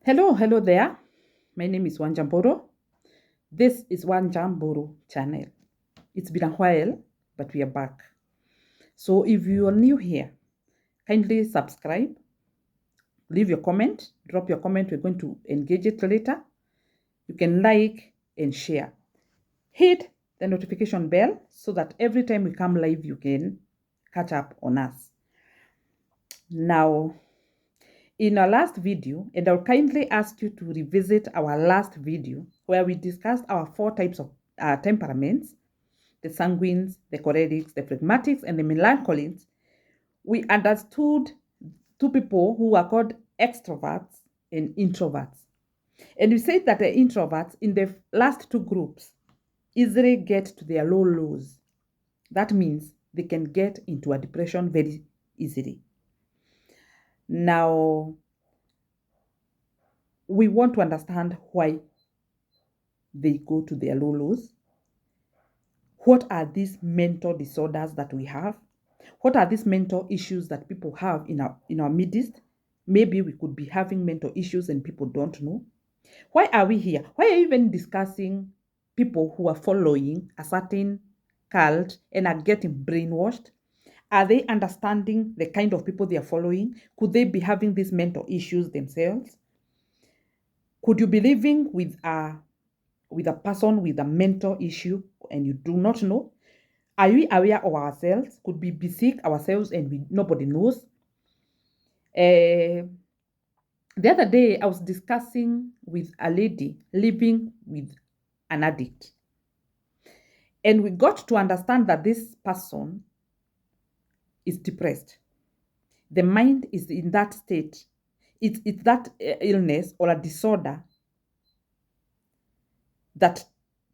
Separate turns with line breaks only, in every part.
Hello there. My name is Wanjamburu. This is Wanjamburu channel. It's been a while, but we are back. So if you are new here, kindly subscribe, leave your comment, drop your comment. We're going to engage it later. You can like and share. Hit the notification bell so that every time we come live, you can catch up on us. Now, in our last video, and I'll kindly ask you to revisit our last video where we discussed our 4 types of temperaments, the sanguines, the cholerics, the phlegmatics, and the melancholics. We understood 2 people who are called extroverts and introverts. And we said that the introverts in the last 2 groups easily get to their low lows. That means they can get into a depression very easily. Now, we want to understand why they go to their low lows. What are these mental disorders that we have? What are these mental issues that people have in our midst? Maybe we could be having mental issues and people don't know. Why are we here? Why are we even discussing people who are following a certain cult and are getting brainwashed? Are they understanding the kind of people they are following? Could they be having these mental issues themselves? Could you be living with a person with a mental issue and you do not know? Are we aware of ourselves? Could we be sick ourselves and nobody knows? The other day, I was discussing with a lady living with an addict. And we got to understand that this person is depressed. The mind is in that state. It's that illness or a disorder that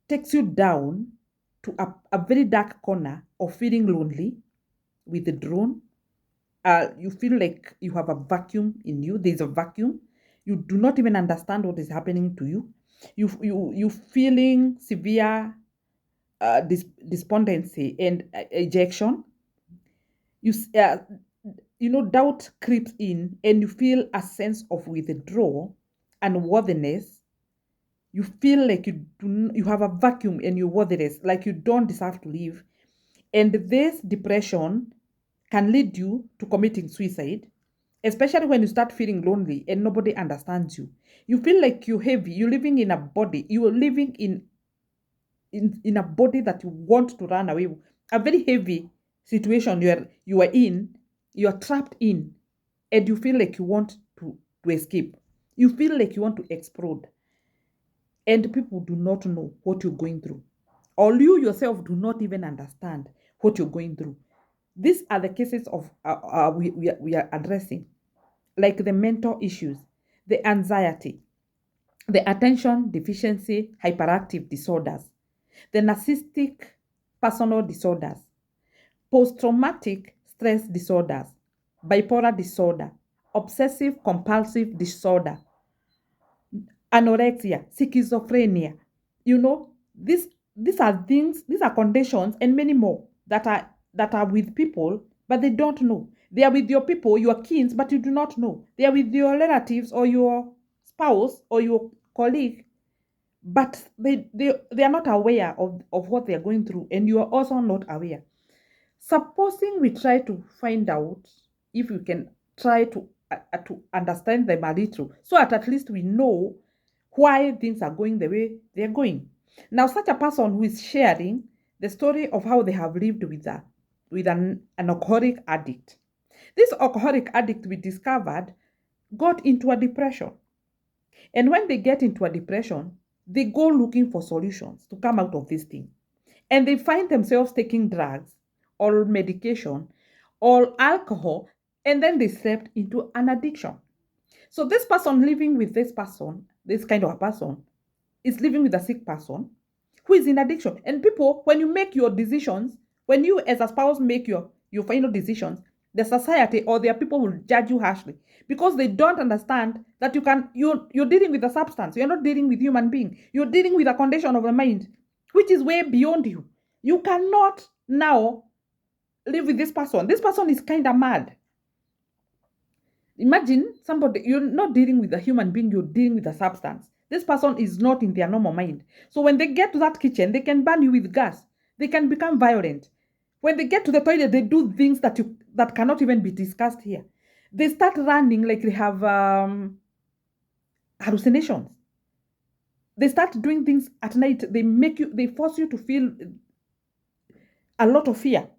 takes you down to a very dark corner of feeling lonely, withdrawn. You feel like you have a vacuum in you. There's a vacuum. You do not even understand what is happening to you. You feeling severe despondency and ejection. You uh, doubt creeps in, and you feel a sense of withdrawal and worthiness. You feel like you have a vacuum and you're worthless, like you don't deserve to live. And this depression can lead you to committing suicide, especially when you start feeling lonely and nobody understands you. You feel like you're heavy, you're living in a body, you are living in a body that you want to run away. A very heavy situation you are in, you are trapped in, and you feel like you want to escape. You feel like you want to explode. And people do not know what you're going through. Or you yourself do not even understand what you're going through. These are the cases of we are addressing, like the mental issues, the anxiety, the attention deficiency hyperactive disorders, the narcissistic personal disorders, post-traumatic stress disorders, bipolar disorder, obsessive compulsive disorder, anorexia, schizophrenia. These are things, these are conditions and many more that are with people, but they don't know. They are with your people, your kins, but you do not know. They are with your relatives or your spouse or your colleague, but they are not aware of what they are going through, and you are also not aware. Supposing we try to find out if we can try to understand them a little, so that at least we know why things are going the way they're going. Now, such a person who is sharing the story of how they have lived with an alcoholic addict. This alcoholic addict, we discovered, got into a depression. And when they get into a depression, they go looking for solutions to come out of this thing. And they find themselves taking drugs or medication or alcohol, and then they step into an addiction. So this person living with this person, this kind of a person, is living with a sick person who is in addiction. And people, when you make your decisions, when you as a spouse make your final decisions, the society or their people will judge you harshly because they don't understand that you're dealing with a substance. You're not dealing with human being. You're dealing with a condition of the mind, which is way beyond you. You cannot now live with this person. This person is kind of mad. Imagine somebody, you're not dealing with a human being, you're dealing with a substance. This person is not in their normal mind. So when they get to that kitchen, they can burn you with gas. They can become violent. When they get to the toilet, they do things that cannot even be discussed here. They start running like they have hallucinations. They start doing things at night. They force you to feel a lot of fear.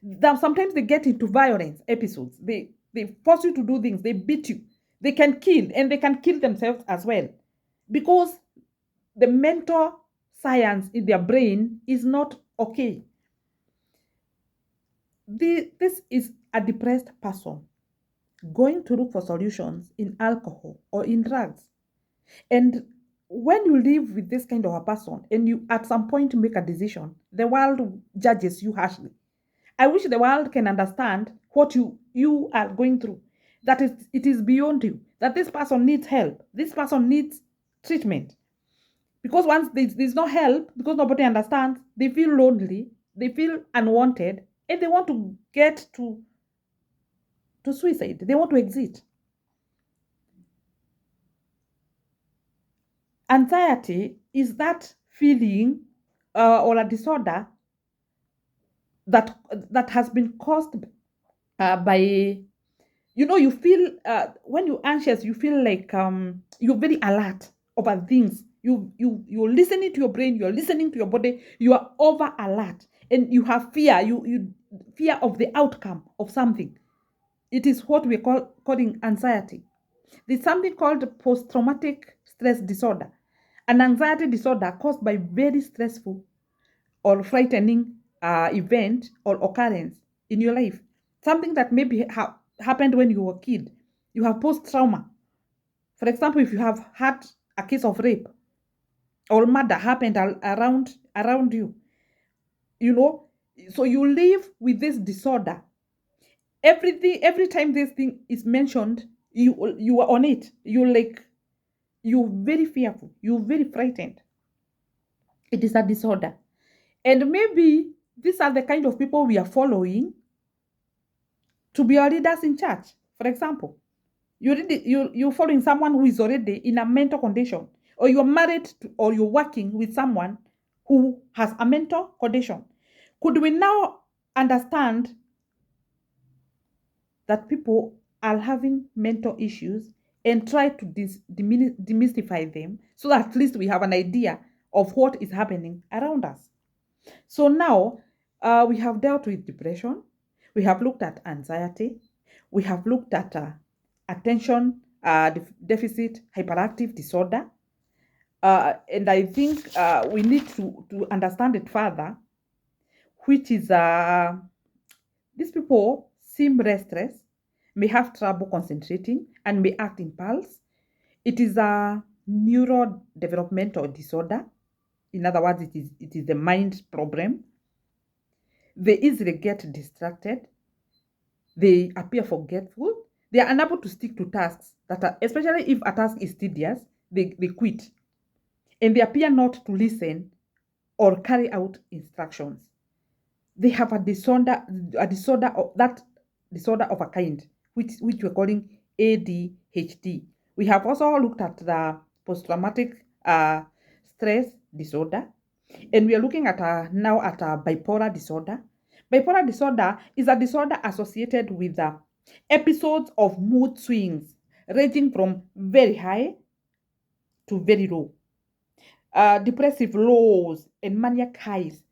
Now, sometimes they get into violence episodes. They force you to do things. They beat you. They can kill, and they can kill themselves as well, because the mental science in their brain is not okay. This is a depressed person going to look for solutions in alcohol or in drugs. And when you live with this kind of a person and you at some point make a decision, the world judges you harshly. I wish the world can understand what you are going through. That it is beyond you. That this person needs help. This person needs treatment. Because once there's no help, because nobody understands, they feel lonely, they feel unwanted, and they want to get to suicide. They want to exit. Anxiety is that feeling or a disorder that has been caused by, you feel when you're anxious, you feel like you're very alert over things. You're listening to your brain, you're listening to your body, you are over alert, and you have fear. You fear of the outcome of something. It is what we calling anxiety. There's something called post-traumatic stress disorder, an anxiety disorder caused by very stressful or frightening event or occurrence in your life. Something that maybe happened when you were a kid. You have post trauma. For example, if you have had a case of rape or murder happened around you, you know, so you live with this disorder. Every time this thing is mentioned, you are on it. You're very fearful. You're very frightened. It is a disorder, and maybe these are the kind of people we are following to be our leaders in church. For example, you're following someone who is already in a mental condition, or you're married to, or you're working with someone who has a mental condition. Could we now understand that people are having mental issues and try to demystify them, so that at least we have an idea of what is happening around us? So now we have dealt with depression, we have looked at anxiety, we have looked at attention deficit hyperactive disorder, and I think we need to understand it further, which is these people seem restless, may have trouble concentrating, and may act impulse. It is a neurodevelopmental disorder. In other words, it is the mind problem. They easily get distracted. They appear forgetful. They are unable to stick to tasks that are, especially if a task is tedious, they quit. And they appear not to listen or carry out instructions. They have a disorder of that disorder of a kind, which we're calling ADHD. We have also looked at the post-traumatic stress disorder, and we are looking at now at a bipolar disorder. Bipolar disorder is a disorder associated with episodes of mood swings ranging from very high to very low, depressive lows and maniac highs.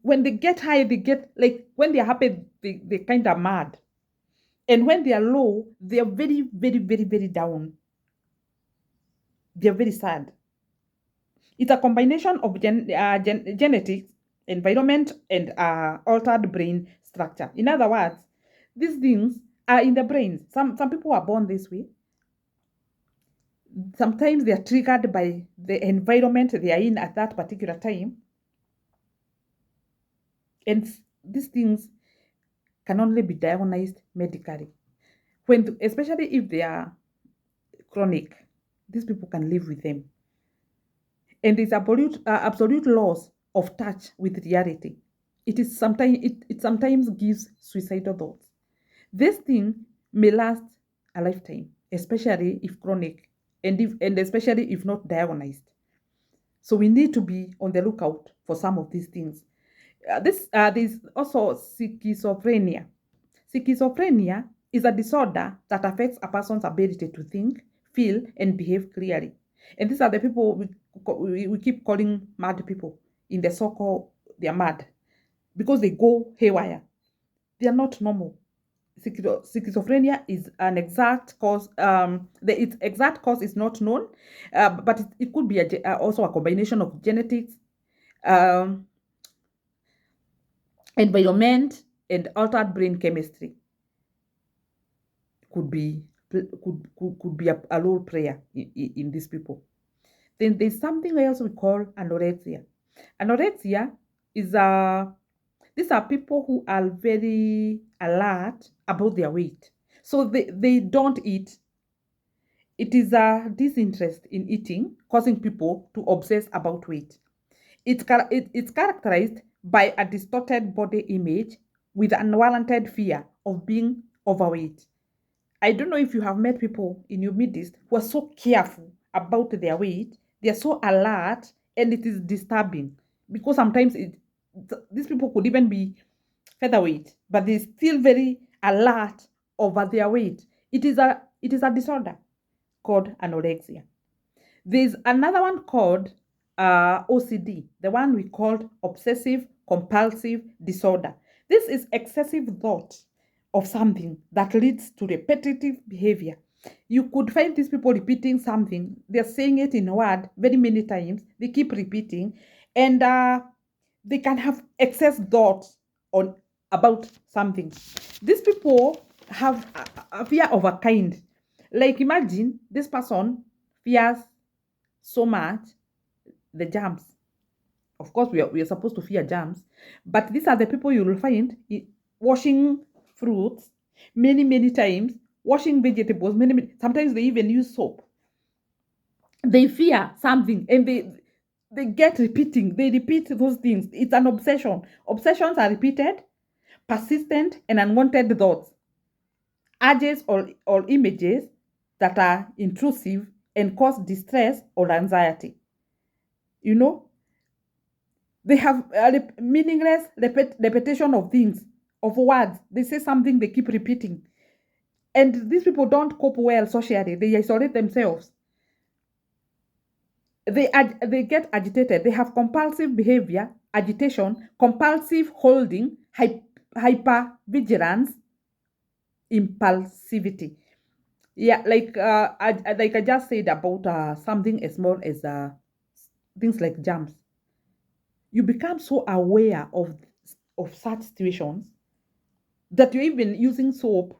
When they get high, they get like when they're happy, they kind of mad. And when they are low, they are very, very, very, very down. They're very sad. It's a combination of genetics, environment, and altered brain structure. In other words, these things are in the brains. Some people are born this way. Sometimes they are triggered by the environment they are in at that particular time. And these things can only be diagnosed medically. Especially if they are chronic, these people can live with them. And there's absolute loss of touch with reality. It sometimes gives suicidal thoughts. This thing may last a lifetime, especially if chronic and especially if not diagnosed. So we need to be on the lookout for some of these things. There's also schizophrenia. Schizophrenia is a disorder that affects a person's ability to think, feel, and behave clearly. And these are the people we keep calling mad people. In the so-called, they are mad because they go haywire. They are not normal. Schizophrenia is an exact cause. Its exact cause is not known, but it could be also a combination of genetics, um, environment, and altered brain chemistry. Could be could be a role player in these people. Then there's something else we call anorexia. Anorexia is a these are people who are very alert about their weight. So they don't eat. It is a disinterest in eating, causing people to obsess about weight. It's characterized by a distorted body image with unwarranted fear of being overweight. I don't know if you have met people in your midst who are so careful about their weight, they are so alert, and it is disturbing because sometimes these people could even be featherweight, but they're still very alert over their weight. It is a disorder called anorexia. There's another one called OCD, the one we called obsessive compulsive disorder. This is excessive thought of something that leads to repetitive behavior. You could find these people repeating something, they're saying it in a word very many times, they keep repeating, and they can have excess thoughts on about something. These people have a fear of a kind. Like imagine this person fears so much the germs. Of course, we are supposed to fear germs, but these are the people you will find washing fruits many times, washing vegetables many. Sometimes they even use soap. They fear something and they get repeating. They repeat those things. It's an obsession. Obsessions are repeated, persistent, and unwanted thoughts, urges or images that are intrusive and cause distress or anxiety. You know, they have meaningless repetition of things, of words. They say something, they keep repeating. And these people don't cope well socially. They isolate themselves. They get agitated. They have compulsive behavior, agitation, compulsive holding, hypervigilance, impulsivity. Yeah, like I just said about something as small as things like jams. You become so aware of such situations that you're even using soap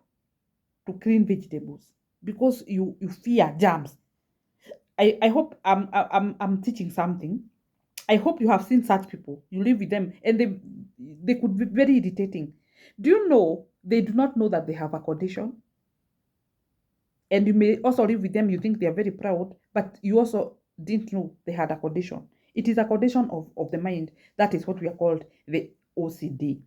to clean vegetables because you fear germs. I hope I'm teaching something. I hope you have seen such people. You live with them and they could be very irritating. Do you know they do not know that they have a condition? And you may also live with them, you think they are very proud, but you also didn't know they had a condition. It is a condition of the mind. That is what we are called the OCD.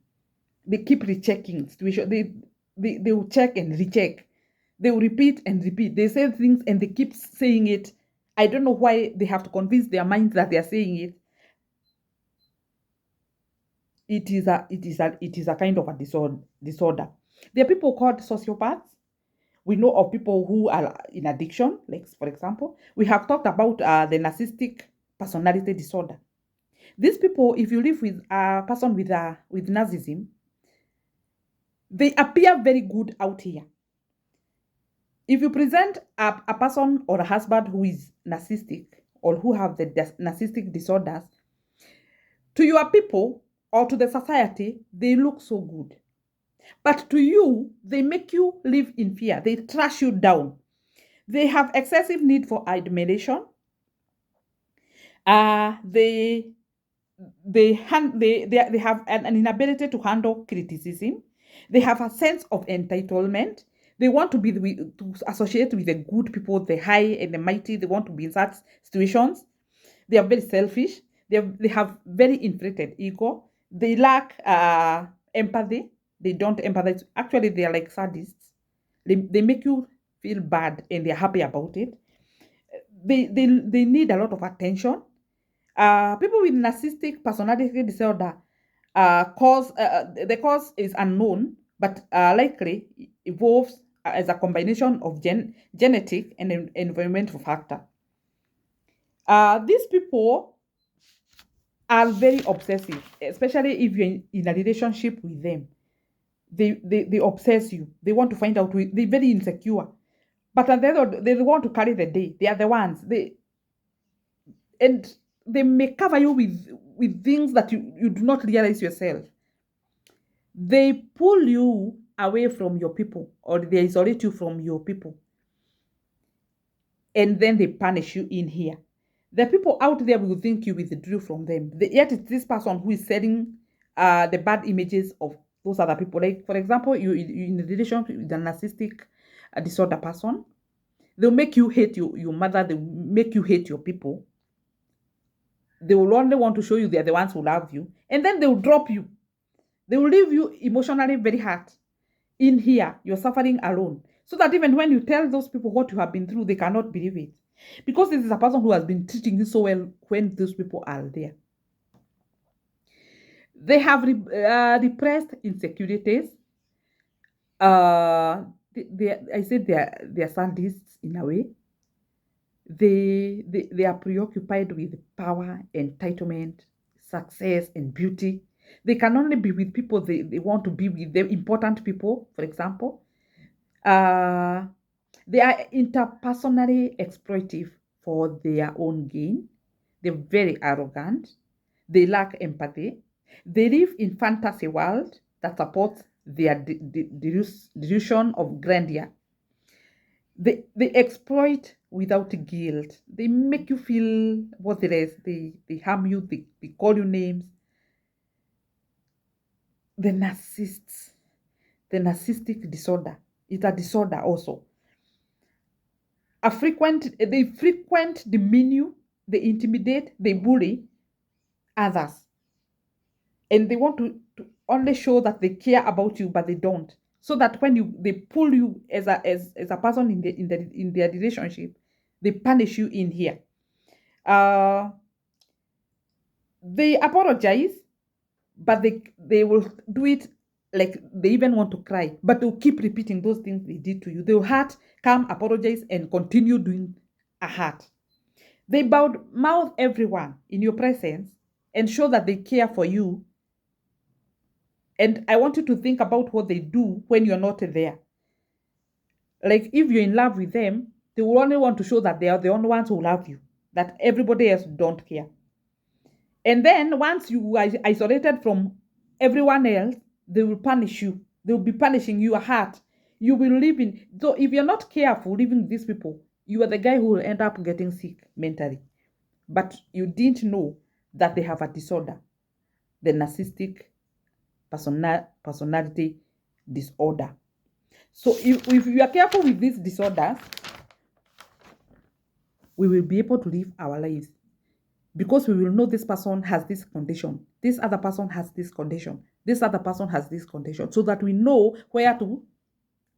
They keep rechecking situation. They will check and recheck. They will repeat and repeat. They say things and they keep saying it. I don't know why they have to convince their minds that they are saying it. It is a kind of a disorder. There are people called sociopaths. We know of people who are in addiction, like for example, we have talked about the narcissistic personality disorder. These people, if you live with a person with narcissism, they appear very good out here. If you present a person or a husband who is narcissistic or who have the narcissistic disorders to your people or to the society, they look so good. But to you, they make you live in fear. They trash you down. They have excessive need for admiration. They have an inability to handle criticism. They have a sense of entitlement. They want to to associate with the good people, the high and the mighty. They want to be in such situations. They are very selfish. They have very inflated ego. They lack empathy. They don't empathize. Actually, they are like sadists. They make you feel bad and they're happy about it. They need a lot of attention. People with narcissistic personality disorder the cause is unknown, but likely evolves as a combination of genetic and environmental factor. These people are very obsessive, especially if you're in a relationship with them. They obsess you. They want to find out. They're very insecure. But at the end, they want to carry the day. They are the ones. And they may cover you with things that you do not realize yourself. They pull you away from your people, or they isolate you from your people. And then they punish you in here. The people out there will think you withdrew from them. Yet it's this person who is selling the bad images of those other people. Like, for example, you in a relationship with a narcissistic disorder person, they'll make you hate your mother, they'll make you hate your people. They will only want to show you they're the ones who love you. And then they'll drop you. They will leave you emotionally very hurt. In here, you're suffering alone. So that even when you tell those people what you have been through, they cannot believe it. Because this is a person who has been treating you so well when those people are there. They have repressed insecurities. I said they're sadists in a way. They are preoccupied with power, entitlement, success, and beauty. They can only be with people they want to be with, the important people, for example. They are interpersonally exploitive for their own gain. They're very arrogant. They lack empathy. They live in fantasy world that supports their delusion of grandeur. They exploit without guilt. They make you feel what it is. They harm you. They call you names. The narcissistic disorder. It's a disorder also. They frequent demean you, they intimidate, they bully others. And they want to only show that they care about you, but they don't. So that when they pull you as a person in their relationship, they punish you in here. They apologize, but they will do it like they even want to cry, but they'll keep repeating those things they did to you. They'll hurt, come, apologize, and continue doing a hurt. They mouth everyone in your presence and show that they care for you. And I want you to think about what they do when you're not there. Like if you're in love with them, they will only want to show that they are the only ones who love you, that everybody else don't care. And then once you are isolated from everyone else, they will punish you. They will be punishing you a heart. You will live in. So if you're not careful living with these people, you are the guy who will end up getting sick mentally. But you didn't know that they have a disorder, the narcissistic personality disorder. So if you are careful with these disorders, we will be able to live our lives. Because we will know this person has this condition, this other person has this condition, this other person has this condition, so that we know where to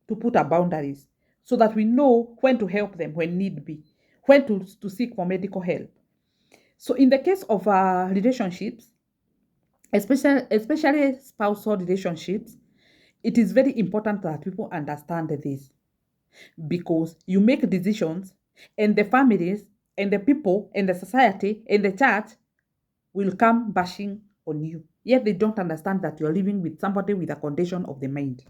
put our boundaries, so that we know when to help them when need be, when to seek for medical help. So in the case of relationships, especially spousal relationships, it is very important that people understand this, because you make decisions and the families and the people and the society and the church will come bashing on you. Yet they don't understand that you're living with somebody with a condition of the mind.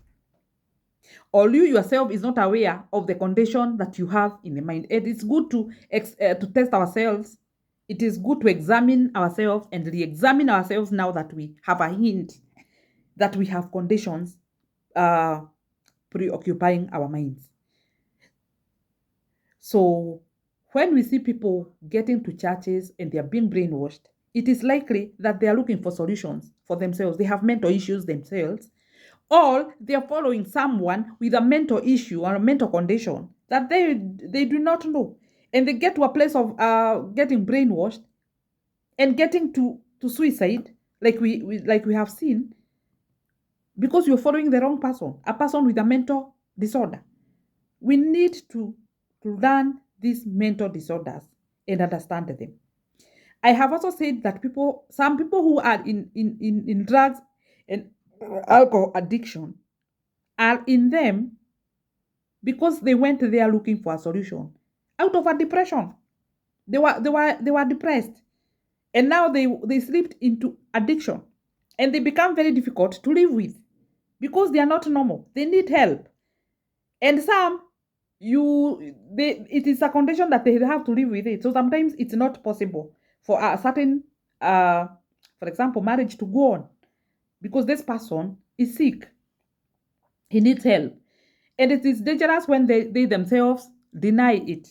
Or you yourself is not aware of the condition that you have in the mind. And it's good to test ourselves. It is good to examine ourselves and re-examine ourselves now that we have a hint that we have conditions preoccupying our minds. So when we see people getting to churches and they are being brainwashed, it is likely that they are looking for solutions for themselves. They have mental issues themselves, or they are following someone with a mental issue or a mental condition that they do not know. And they get to a place of getting brainwashed and getting to suicide, like we have seen, because you're following the wrong person, a person with a mental disorder. We need to learn these mental disorders and understand them. I have also said that some people who are in drugs and alcohol addiction are in them because they went there looking for a solution out of a depression. They were depressed, and now they slipped into addiction, and they become very difficult to live with because they are not normal. They need help, and some it is a condition that they have to live with it. So sometimes it's not possible for a certain, for example, marriage to go on because this person is sick. He needs help, and it is dangerous when they themselves deny it.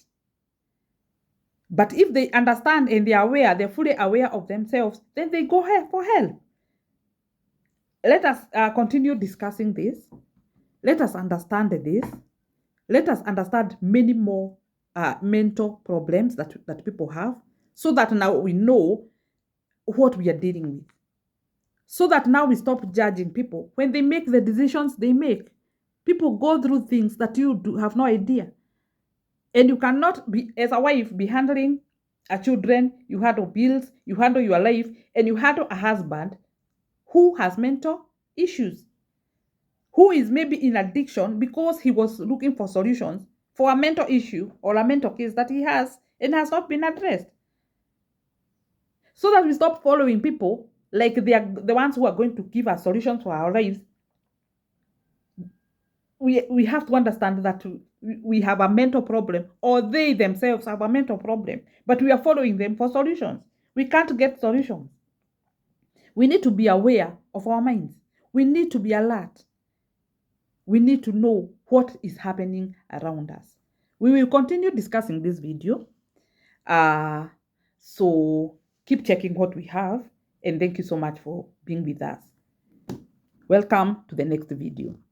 But if they understand and they are aware, they're fully aware of themselves, then they go for help. Let us continue discussing this. Let us understand this. Let us understand many more mental problems that people have, so that now we know what we are dealing with. So that now we stop judging people when they make the decisions they make. People go through things that you have no idea. And you cannot be, as a wife, be handling a children, you handle bills, you handle your life, and you handle a husband who has mental issues, who is maybe in addiction because he was looking for solutions for a mental issue or a mental case that he has and has not been addressed. So that we stop following people like they are the ones who are going to give us solutions for our lives. We have to understand that we have a mental problem, or they themselves have a mental problem, but we are following them for solutions. We can't get solutions. We need to be aware of our minds. We need to be alert. We need to know what is happening around us. We will continue discussing this video. So keep checking what we have, and thank you so much for being with us. Welcome to the next video.